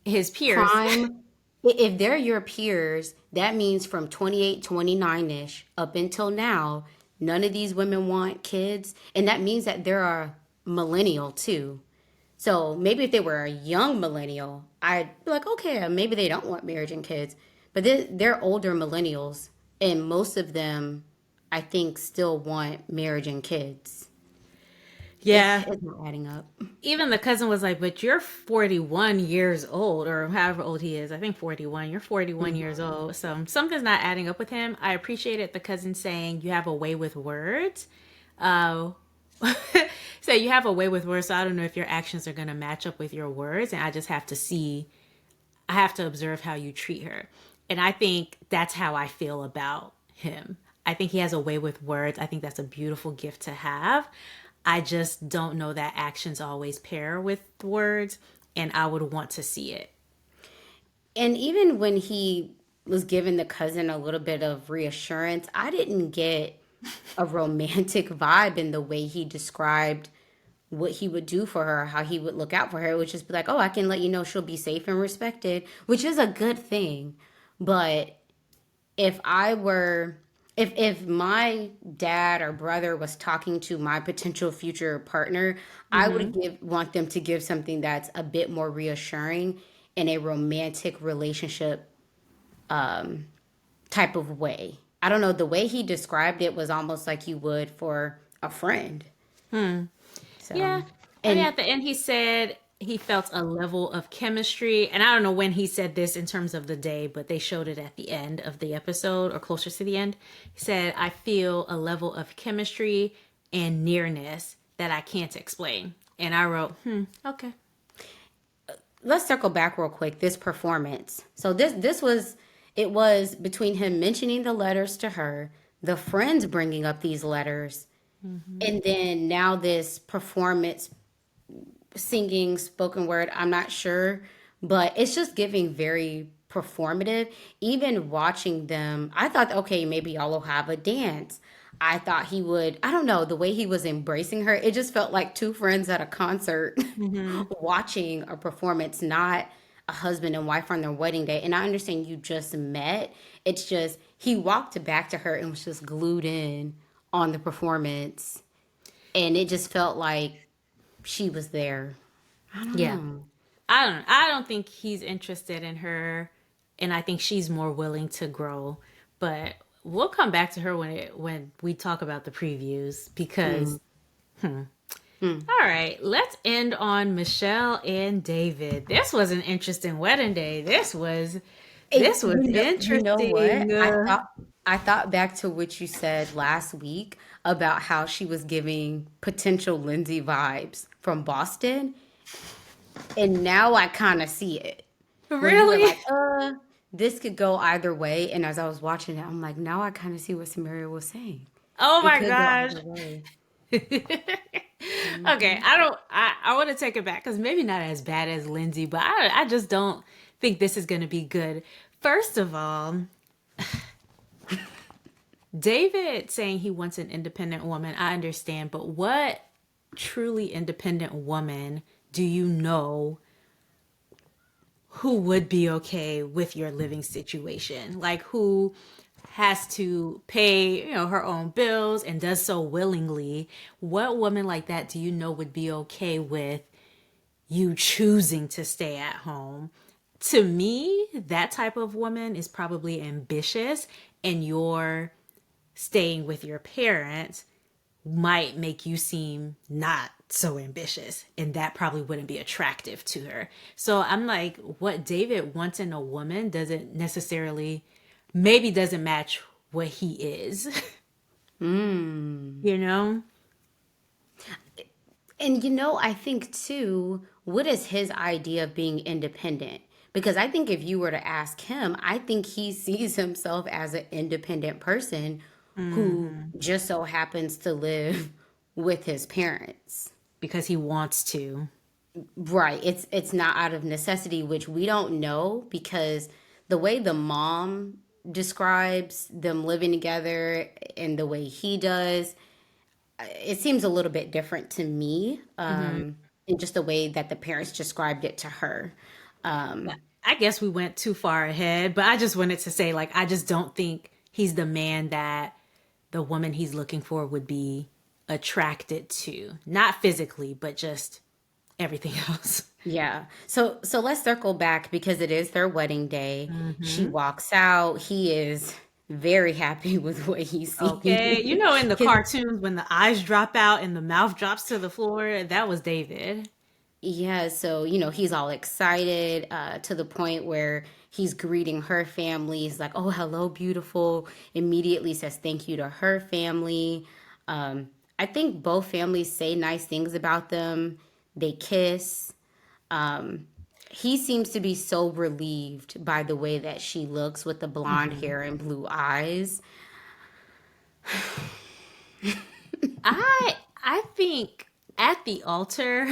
his peers, Prime, if they're your peers, that means from 28, 29 ish up until now, none of these women want kids. And that means that they're a millennial too. So maybe if they were a young millennial, I'd be like, okay, maybe they don't want marriage and kids. But they're older millennials, and most of them, I think, still want marriage and kids. yeah, It's not adding up. even the cousin was like, but you're 41 years old, or however old he is. I think 41. You're 41 years old. So something's not adding up with him. I appreciated the cousin saying you have a way with words. Uh, so you have a way with words. So I don't know if your actions are going to match up with your words. And I just have to see, I have to observe how you treat her. And I think that's how I feel about him. I think he has a way with words. I think that's a beautiful gift to have. I just don't know that actions always pair with words, and I would want to see it. And even when he was giving the cousin a little bit of reassurance, I didn't get a romantic vibe in the way he described what he would do for her, how he would look out for her. It would just be like, oh, I can let you know she'll be safe and respected, which is a good thing. But if I were if my dad or brother was talking to my potential future partner, I would Hmm. give want them to give something that's a bit more reassuring in a romantic relationship type of way. I don't know, the way he described it was almost like you would for a friend. So, Yeah. And and at the end, he said he felt a level of chemistry. And I don't know when he said this in terms of the day, but they showed it at the end of the episode or closer to the end. He said, I feel a level of chemistry and nearness that I can't explain. And I wrote, okay. let's circle back real quick. This performance. So this was, it was between him mentioning the letters to her, the friends bringing up these letters, and then now this performance, singing spoken word. I'm not sure, but it's just giving very performative. Even watching them, I thought, okay, maybe y'all will have a dance. I thought he would, I don't know, the way he was embracing her, it just felt like two friends at a concert Hmm. watching a performance, not a husband and wife on their wedding day. And I understand you just met. It's just he walked back to her and was just glued in on the performance. And it just felt like she was there. I don't Yeah. know. I don't think he's interested in her, and I think she's more willing to grow. But we'll come back to her when we talk about the previews because all right, let's end on Michelle and David. This was an interesting wedding day. This was You know what? interesting. I thought back to what you said last week about how she was giving potential Lindsay vibes from Boston, and now I kind of see it. When you were Really? like, this could go either way, and as I was watching it, I'm like, now I kind of see what Samaria was saying. Oh It my could go gosh. either way. Okay, Hmm. I want to take it back because maybe not as bad as Lindsay, but I just don't think this is going to be good. First of all, David saying he wants an independent woman, I understand, but what truly independent woman do you know who would be okay with your living situation? Like who has to pay, her own bills and does so willingly? What woman like that do you know would be okay with you choosing to stay at home? To me, that type of woman is probably ambitious, and your staying with your parents might make you seem not so ambitious, and that probably wouldn't be attractive to her. So I'm like, what David wants in a woman doesn't necessarily, maybe doesn't match what he is. Mm. you know And I think too, what is his idea of being independent? Because I think if you were to ask him, I think he sees himself as an independent person who hmm just so happens to live with his parents. because he wants to. Right. It's not out of necessity, which we don't know because the way the mom describes them living together and the way he does, it seems a little bit different to me. hmm In just the way that the parents described it to her. I guess we went too far ahead, but I just wanted to say, like, I just don't think he's the man that the woman he's looking for would be attracted to. Not physically, but just everything else. Yeah. So let's circle back because it is their wedding day. She hmm walks out. He is very happy with what he Okay. sees. In the His cartoons, when the eyes drop out and the mouth drops to the floor, that was David. Yeah, so he's all excited to the point where he's greeting her family. He's like, "Oh, hello, beautiful." Immediately says thank you to her family. I think both families say nice things about them. They kiss. Um, he seems to be so relieved by the way that she looks with the blonde hmm hair and blue eyes. I think at the altar,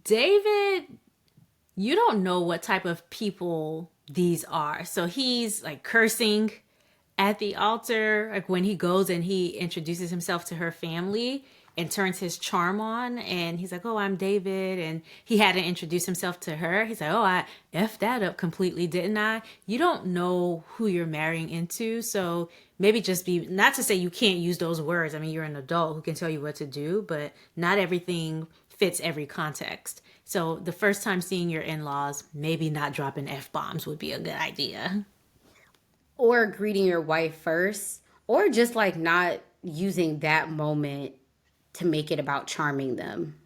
David, you don't know what type of people these are. So he's like cursing at the altar, like when he goes and he introduces himself to her family and turns his charm on, and he's like, "Oh, I'm David," and he hadn't introduced himself to her. He's like, "Oh, I effed that up completely, didn't I?" You don't know who you're marrying into, so maybe just be, not to say you can't use those words. I mean, you're an adult who can tell you what to do, but not everything fits every context. So the first time seeing your in-laws, maybe not dropping F-bombs would be a good idea. Or greeting your wife first, or just like not using that moment to make it about charming them.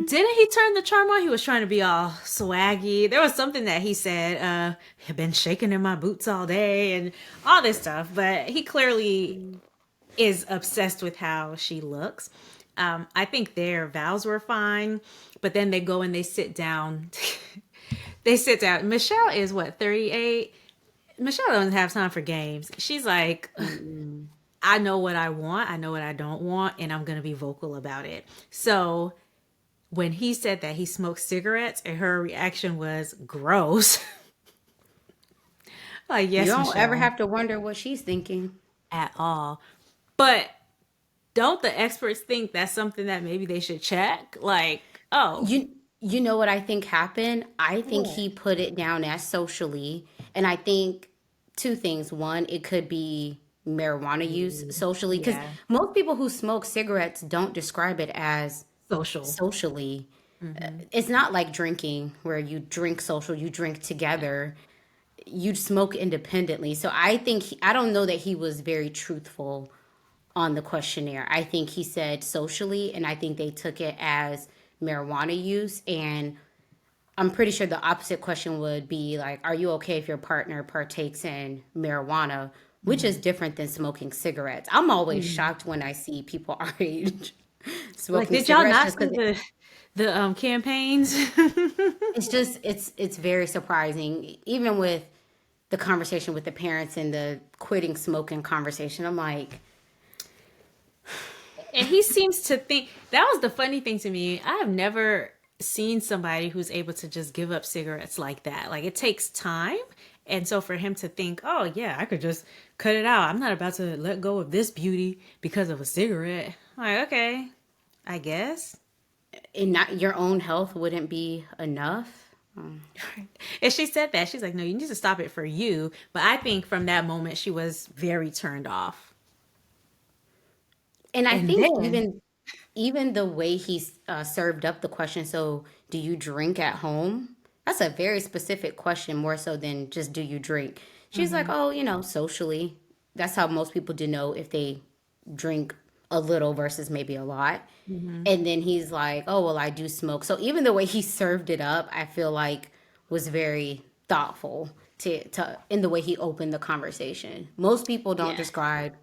Didn't he turn the charm on? He was trying to be all swaggy. There was something that he said, I've been shaking in my boots all day and all this stuff, but he clearly is obsessed with how she looks. I think their vows were fine, but then they go and they sit down. They sit down. Michelle is what, 38? Michelle doesn't have time for games. She's like, Mm-mm. I know what I want, I know what I don't want, and I'm going to be vocal about it. So when he said that he smoked cigarettes and her reaction was gross, like, You yes, don't ever Michelle, have to wonder what she's thinking. at all. But don't the experts think that's something that maybe they should check? Like, oh, You know what I think happened? I think what? he put it down as socially, and I think two things. One, it could be marijuana use Mm, socially, because yeah, most people who smoke cigarettes don't describe it as social. socially. hmm It's not like drinking where you drink social, you drink together. You smoke independently. So I think I don't know that he was very truthful on the questionnaire. I think he said socially, and I think they took it as marijuana use. And I'm pretty sure the opposite question would be like, are you okay if your partner partakes in marijuana, which is hmm different than smoking cigarettes? I'm always hmm shocked when I see people our age Like, smoking did y'all cigarettes not just see because the campaigns? it's very surprising. Even with the conversation with the parents and the quitting smoking conversation, I'm like, And he seems to think that was the funny thing to me. I have never seen somebody who's able to just give up cigarettes like that. Like it takes time. And so for him to think, oh, yeah, I could just cut it out. I'm not about to let go of this beauty because of a cigarette. Like, okay, I guess. And not your own health wouldn't be enough. And she said that. She's like, no, you need to stop it for you. But I think from that moment, she was very turned off. And I And think then, even the way he served up the question, so do you drink at home? That's a very specific question, more so than just do you drink. She's like, mhm. oh, socially. That's how most people denote if they drink a little versus maybe a lot. Mhm. And then he's like, oh, well, I do smoke. So even the way he served it up, I feel like was very thoughtful to in the way he opened the conversation. Most people don't Yeah. describe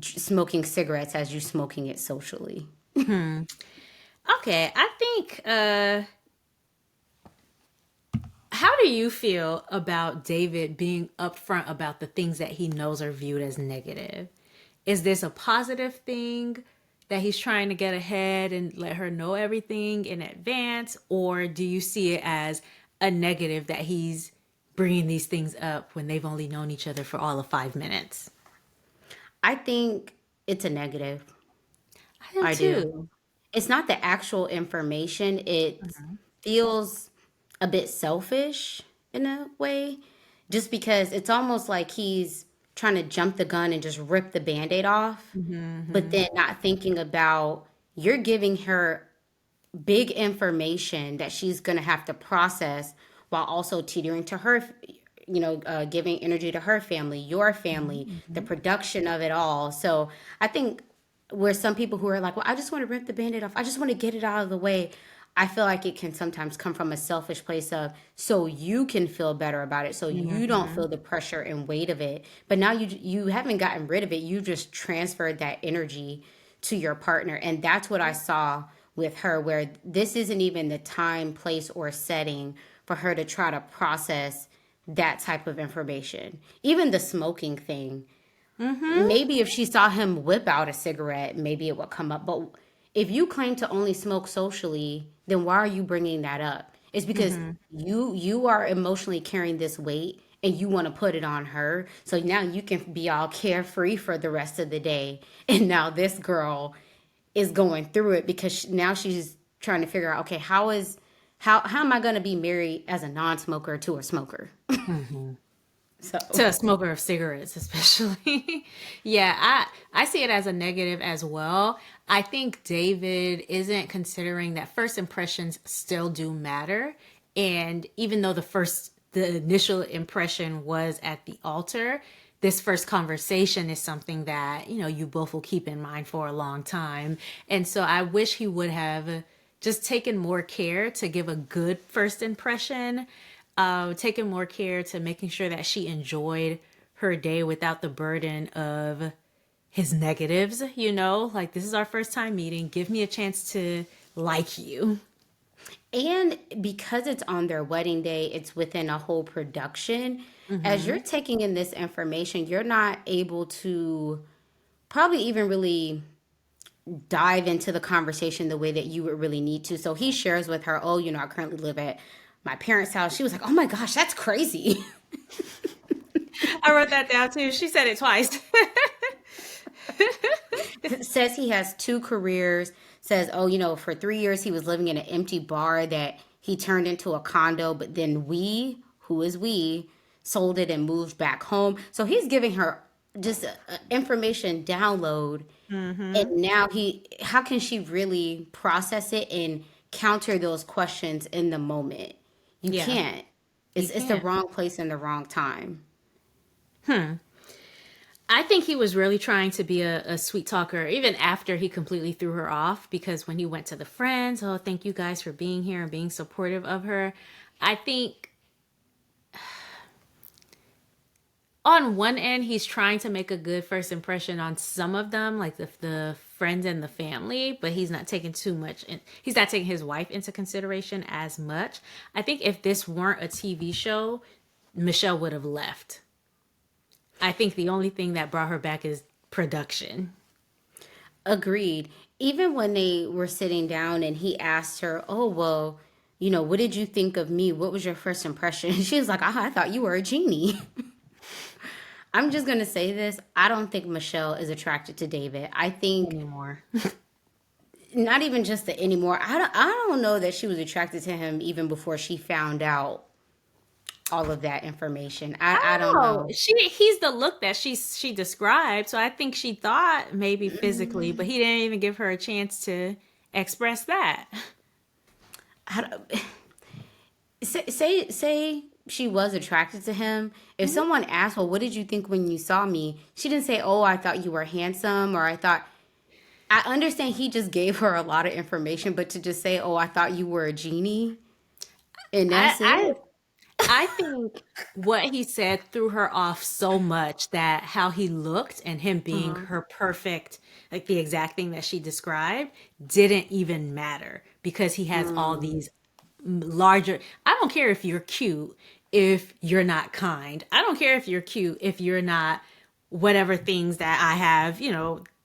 smoking cigarettes as you smoking it socially. Hmm. Okay, I think how do you feel about David being upfront about the things that he knows are viewed as negative? Is this a positive thing that he's trying to get ahead and let her know everything in advance? Or do you see it as a negative that he's bringing these things up when they've only known each other for all of 5 minutes? I think it's a negative. I do I do. too. It's not the actual information. It feels a bit selfish in a way, just because it's almost like he's trying to jump the gun and just rip the band-aid off, but Hmm. then not thinking about you're giving her big information that she's going to have to process while also teetering to her, giving energy to her family, your family, the Hmm. production of it all. So I think where some people who are like, well, I just want to rip the band-aid off, I just want to get it out of the way. I feel like it can sometimes come from a selfish place of so you can feel better about it, so you don't Hmm. feel the pressure and weight of it. But now you haven't gotten rid of it. You just transferred that energy to your partner, and that's what I saw with her, where this isn't even the time, place, or setting for her to try to process that type of information. Even the smoking thing, Hmm. maybe if she saw him whip out a cigarette, maybe it would come up. But if you claim to only smoke socially, then why are you bringing that up? It's because Hmm. you are emotionally carrying this weight and you want to put it on her. So now you can be all carefree for the rest of the day. And now this girl is going through it because now she's trying to figure out, okay, how am I going to be married as a non-smoker to a smoker? Hmm. So To a smoker of cigarettes especially. Yeah, I see it as a negative as well. I think David isn't considering that first impressions still do matter, and even though the initial impression was at the altar, this first conversation is something that you both will keep in mind for a long time. And so I wish he would have just taken more care to give a good first impression, taking more care to making sure that she enjoyed her day without the burden of his negatives, like this is our first time meeting. Give me a chance to like you. and because it's on their wedding day, it's within a whole production. As Mm-hmm. you're taking in this information, you're not able to probably even really dive into the conversation the way that you would really need to. So he shares with her, oh, I currently live at my parents' house. She was like, oh my gosh, that's crazy. I wrote that down too. She said it twice. Says he has two careers. Says, oh, for 3 years he was living in an empty bar that he turned into a condo, but then who is we, sold it and moved back home. So he's giving her just a information download. And Mm-hmm. now how can she really process it and counter those questions in the moment? You Yeah, can't. you It's the can't. wrong place and the wrong time. Hmm. I think he was really trying to be a sweet talker, even after he completely threw her off. Because when he went to the friends, oh, thank you guys for being here and being supportive of her. I think on one end, he's trying to make a good first impression on some of them, like the friends and the family, but he's not taking too much. He's not taking his wife into consideration as much. I think if this weren't a TV show, Michelle would have left. I think the only thing that brought her back is production. Agreed. Even when they were sitting down and he asked her, "Oh, well, what did you think of me? What was your first impression?" She was like, I thought you were a genie." I'm just going to say this. I don't think Michelle is attracted to David. I think Anymore. not even just the anymore. I don't know that she was attracted to him even before she found out all of that information. I don't Oh, know. he's the look that she described. So I think she thought maybe physically, but he didn't even give her a chance to express that. I don't- say she was attracted to him. If Mhm. someone asked, "Well, what did you think when you saw me?" She didn't say, "Oh, I thought you were handsome," or "I thought." I understand he just gave her a lot of information, but to just say, "Oh, I thought you were a genie," and I, that's I it. I think what he said threw her off so much that how he looked and him being Uh-huh. her perfect, like the exact thing that she described, didn't even matter because he has all Mm. these larger. I don't care if you're cute if you're not kind. I don't care if you're cute if you're not whatever things that I have,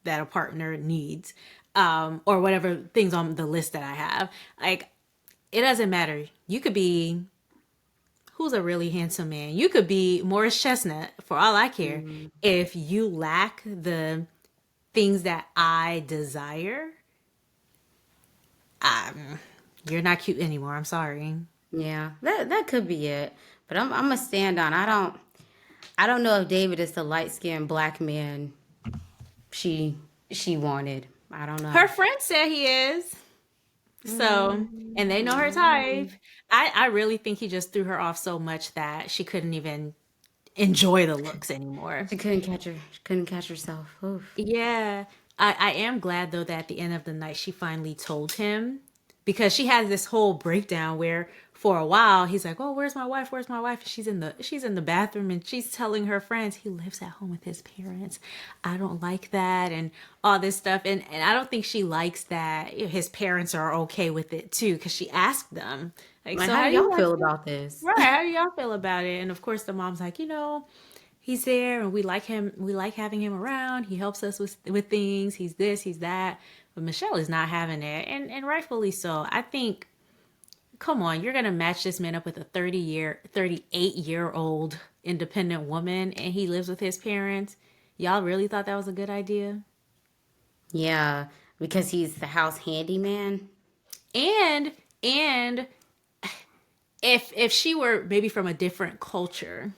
that a partner needs, or whatever things on the list that I have. Like, it doesn't matter. You could be who's a really handsome man. You could be Morris Chestnut for all I care. Mm. If you lack the things that I desire, um, you're not cute anymore. I'm sorry. Yeah, that could be it. But I'm gonna stand on. I don't know if David is the light skinned black man she she wanted. I don't know. Her friend said he is. So, and they know her type. Mm. I really think he just threw her off so much that she couldn't even enjoy the looks anymore. She couldn't catch her. She couldn't catch herself. Oof. Yeah. I am glad though that at the end of the night she finally told him because she had this whole breakdown where for a while he's like, "Oh, where's my wife? Where's my wife?" She's in the bathroom and she's telling her friends he lives at home with his parents. I don't like that and all this stuff and I don't think she likes that his parents are okay with it too cuz she asked them like, Like, "So how how do do you y'all guys feel feel?" about this? Right, how do y'all feel about it? And of course the mom's like, he's there and we like him, we like having him around, he helps us with things, he's this, he's that. But Michelle is not having it, and rightfully so. I think, come on, you're gonna match this man up with a 38-year old independent woman and he lives with his parents. Y'all really thought that was a good idea? Yeah, because he's the house handyman. And if she were maybe from a different culture,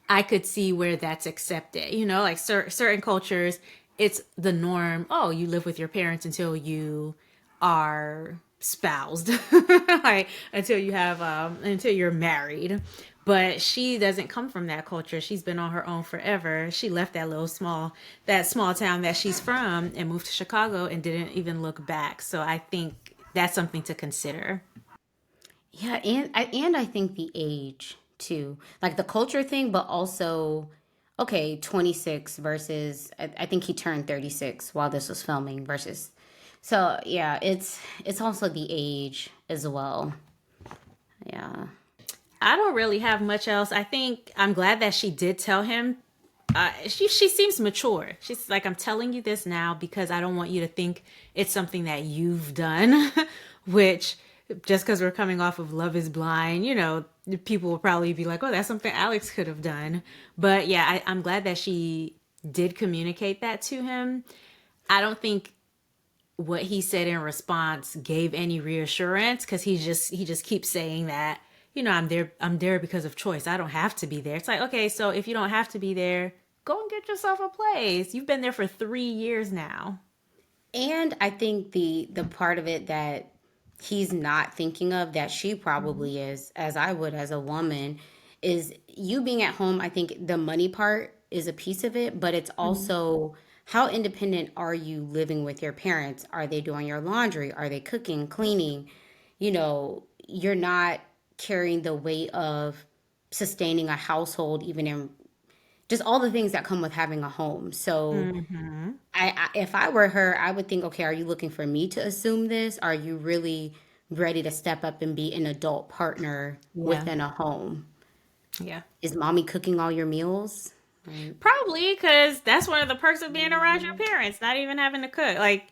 I could see where that's accepted. Like certain cultures, it's the norm. Oh, you live with your parents until you are spoused, like until you're married. But she doesn't come from that culture. She's been on her own forever. She left that small town that she's from and moved to Chicago and didn't even look back. So I think that's something to consider. Yeah, and I think the age too, like the culture thing, but also, okay, 26 versus I think he turned 36 while this was filming versus. So yeah, it's also the age as well. Yeah. I don't really have much else. I think I'm glad that she did tell him. She seems mature. She's like, I'm telling you this now because I don't want you to think it's something that you've done, which just because we're coming off of Love is Blind, people will probably be like, oh, that's something Alex could have done. But yeah, I'm glad that she did communicate that to him. I don't think what he said in response gave any reassurance because he just keeps saying that I'm there because of choice. I don't have to be there. It's like, okay, so if you don't have to be there, go and get yourself a place. You've been there for 3 years now. And I think the part of it that he's not thinking of that she Mhm. probably is, as I would as a woman, is you being at home. I think the money part is a piece of it, but it's Mhm. also how independent are you living with your parents? Are they doing your laundry? Are they cooking, cleaning? You're not carrying the weight of sustaining a household, even in just all the things that come with having a home. So Mhm. if I were her, I would think, okay, are you looking for me to assume this? Are you really ready to step up and be an adult partner Yeah. within a home? Yeah. Is mommy cooking all your meals? Right. Probably because that's one of the perks of being around your parents, not even having to cook. Like,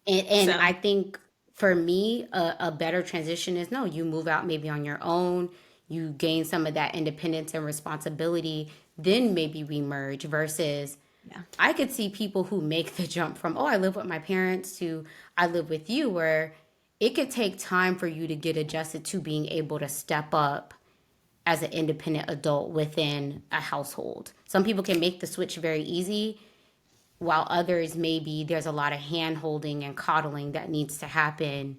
And so I think for me, a better transition is no, you move out maybe on your own, you gain some of that independence and responsibility, then maybe we merge versus yeah. I could see people who make the jump from, oh, I live with my parents to I live with you, where it could take time for you to get adjusted to being able to step up as an independent adult within a household. Some people can make the switch very easy, while others maybe there's a lot of hand holding and coddling that needs to happen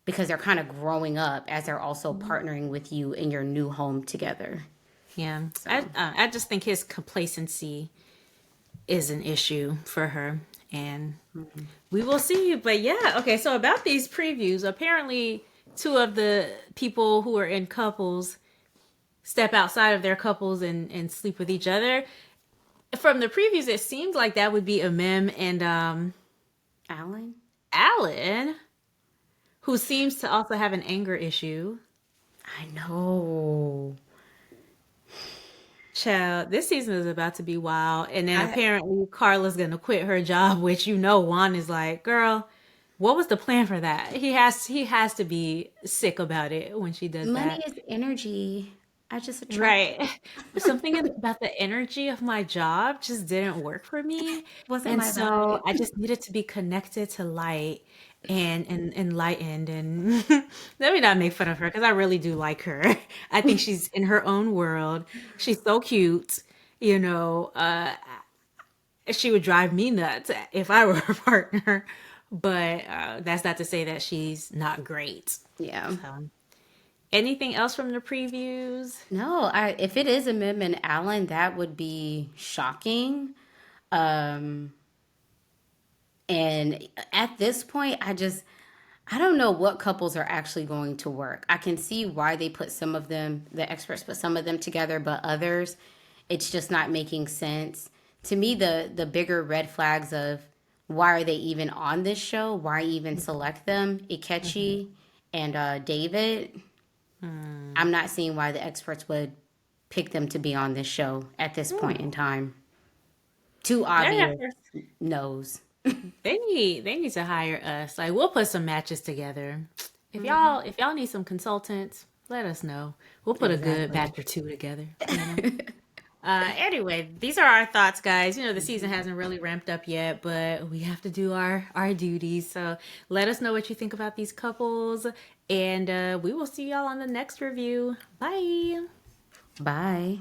because they're kind of growing up as they're also partnering with you in your new home together. Yeah. So, I just think his complacency is an issue for her. And we will see. But yeah, okay. So about these previews, apparently two of the people who are in couples step outside of their couples and sleep with each other. From the previews, it seems like that would be Amem and Alan? Alan, who seems to also have an anger issue. I know. Child, this season is about to be wild. And then I apparently Carla's gonna quit her job, which Juan is like, girl, what was the plan for that? He has to be sick about it when she does Money that. is energy. I just attract Right. Something about the energy of my job just didn't work for me. wasn't And my so I vibe. just needed to be connected to light and enlightened. And let me not make fun of her because I really do like her. I think she's in her own world. She's so cute. You know, she would drive me nuts if I were her partner. But that's not to say that she's not great. Yeah. So, anything else from the previews? No, I if it is a Mim and Alan, that would be shocking. Um, and at this point, I don't know what couples are actually going to work. I can see why they put some of them, the experts put some of them together, but others, it's just not making sense. To me, the bigger red flags of why are they even on this show? Why even select them? Mhm. Ikechi and David. I'm not seeing why the experts would pick them to be on this show at this point Hmm. in time. Too They're obvious gonna no's. they need to hire us. Like we'll put some matches together. Mhm. If y'all need some consultants, let us know. We'll put a good Exactly. batch or two together. Anyway, these are our thoughts, guys. The season hasn't really ramped up yet, but we have to do our duties. So let us know what you think about these couples, and we will see y'all on the next review. Bye. Bye.